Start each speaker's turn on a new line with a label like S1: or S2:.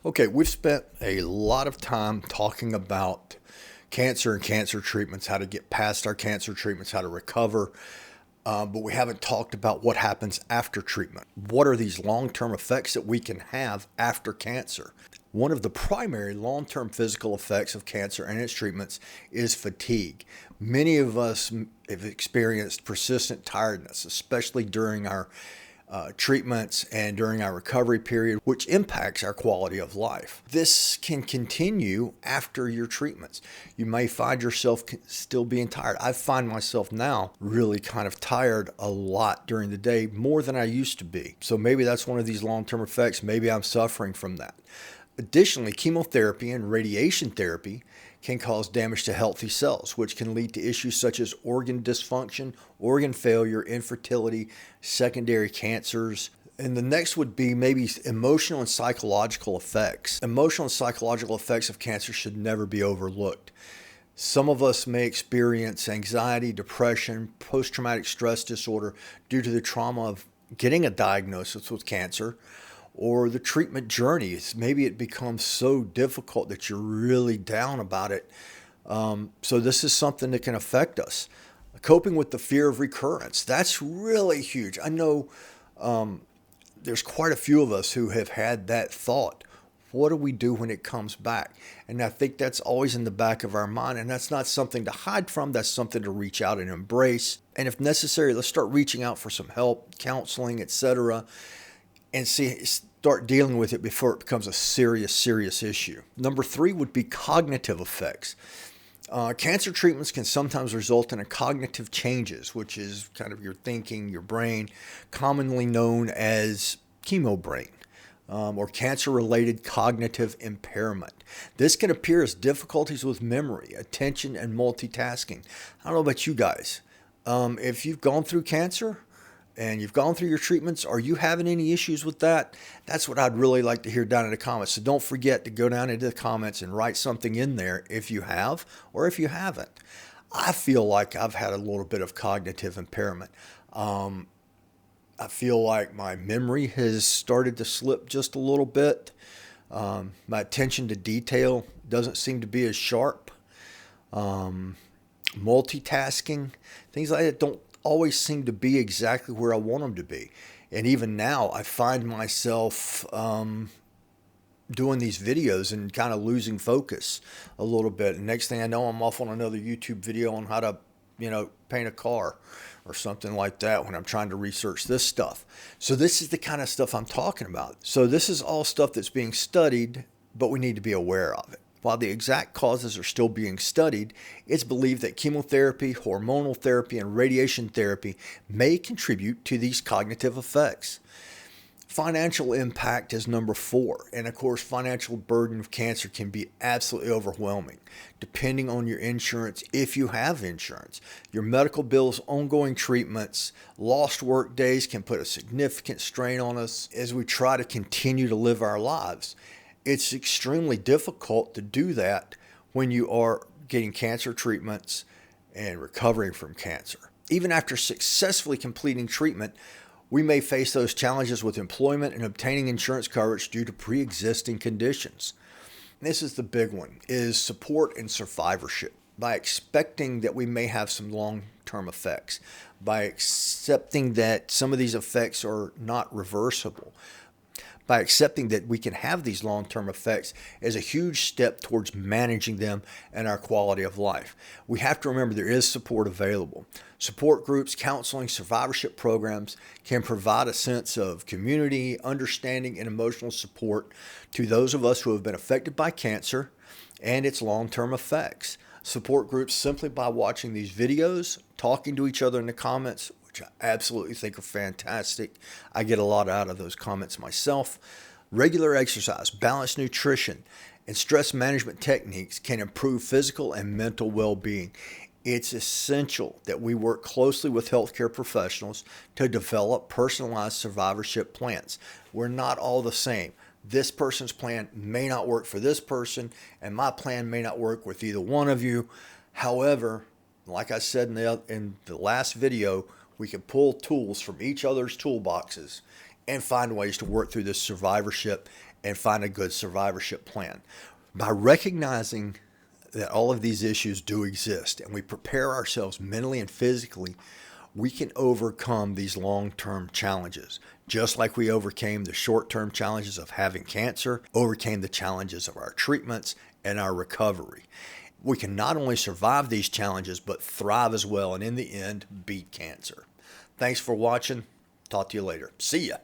S1: Okay, we've spent a lot of time talking about cancer and cancer treatments, how to get past our cancer treatments, how to recover, but we haven't talked about what happens after treatment. What are these long-term effects that we can have after cancer? One of the primary long-term physical effects of cancer and its treatments is fatigue. Many of us have experienced persistent tiredness, especially during our treatments and during our recovery period, which impacts our quality of life. This can continue after your treatments. You may find yourself still being tired. I find myself now really kind of tired a lot during the day, more than I used to be. So maybe that's one of these long-term effects. Maybe I'm suffering from that. Additionally, chemotherapy and radiation therapy can cause damage to healthy cells, which can lead to issues such as organ dysfunction, organ failure, infertility, secondary cancers. And the next would be maybe emotional and psychological effects. Emotional and psychological effects of cancer should never be overlooked. Some of us may experience anxiety, depression, post-traumatic stress disorder due to the trauma of getting a diagnosis with cancer, or the treatment journey. Maybe it becomes so difficult that you're really down about it. So this is something that can affect us. Coping with the fear of recurrence. That's really huge. I know there's quite a few of us who have had that thought. What do we do when it comes back? And I think that's always in the back of our mind. And that's not something to hide from. That's something to reach out and embrace. And if necessary, let's start reaching out for some help, counseling, etc., and start dealing with it before it becomes a serious issue. Number 3 would be cognitive effects. Cancer treatments can sometimes result in a cognitive changes, which is kind of your thinking, your brain, commonly known as chemo brain, or cancer-related cognitive impairment. This can appear as difficulties with memory, attention, and multitasking. I don't know about you guys. If you've gone through cancer, and you've gone through your treatments, are you having any issues with that? That's what I'd really like to hear down in the comments. So don't forget to go down into the comments and write something in there if you have or if you haven't. I feel like I've had a little bit of cognitive impairment. I feel like my memory has started to slip just a little bit. My attention to detail doesn't seem to be as sharp. Multitasking, things like that don't always seem to be exactly where I want them to be. And even now, I find myself doing these videos and kind of losing focus a little bit. And next thing I know, I'm off on another YouTube video on how to, paint a car or something like that when I'm trying to research this stuff. So this is the kind of stuff I'm talking about. So this is all stuff that's being studied, but we need to be aware of it. While the exact causes are still being studied, it's believed that chemotherapy, hormonal therapy, and radiation therapy may contribute to these cognitive effects. Financial impact is number 4. And of course, financial burden of cancer can be absolutely overwhelming, depending on your insurance, if you have insurance. Your medical bills, ongoing treatments, lost work days can put a significant strain on us as we try to continue to live our lives. It's extremely difficult to do that when you are getting cancer treatments and recovering from cancer. Even after successfully completing treatment, we may face those challenges with employment and obtaining insurance coverage due to pre-existing conditions. This is the big one, is support and survivorship. By expecting that we may have some long-term effects, by accepting that some of these effects are not reversible, by accepting that we can have these long-term effects is a huge step towards managing them and our quality of life. We have to remember there is support available. Support groups, counseling, survivorship programs can provide a sense of community, understanding, and emotional support to those of us who have been affected by cancer and its long-term effects. Support groups simply by watching these videos, talking to each other in the comments, which I absolutely think are fantastic. I get a lot out of those comments myself. Regular exercise, balanced nutrition, and stress management techniques can improve physical and mental well-being. It's essential that we work closely with healthcare professionals to develop personalized survivorship plans. We're not all the same. This person's plan may not work for this person, and my plan may not work with either one of you. However, like I said in the last video, we can pull tools from each other's toolboxes and find ways to work through this survivorship and find a good survivorship plan. By recognizing that all of these issues do exist and we prepare ourselves mentally and physically, we can overcome these long-term challenges. Just like we overcame the short-term challenges of having cancer, overcame the challenges of our treatments and our recovery. We can not only survive these challenges, but thrive as well, and in the end, beat cancer. Thanks for watching. Talk to you later. See ya.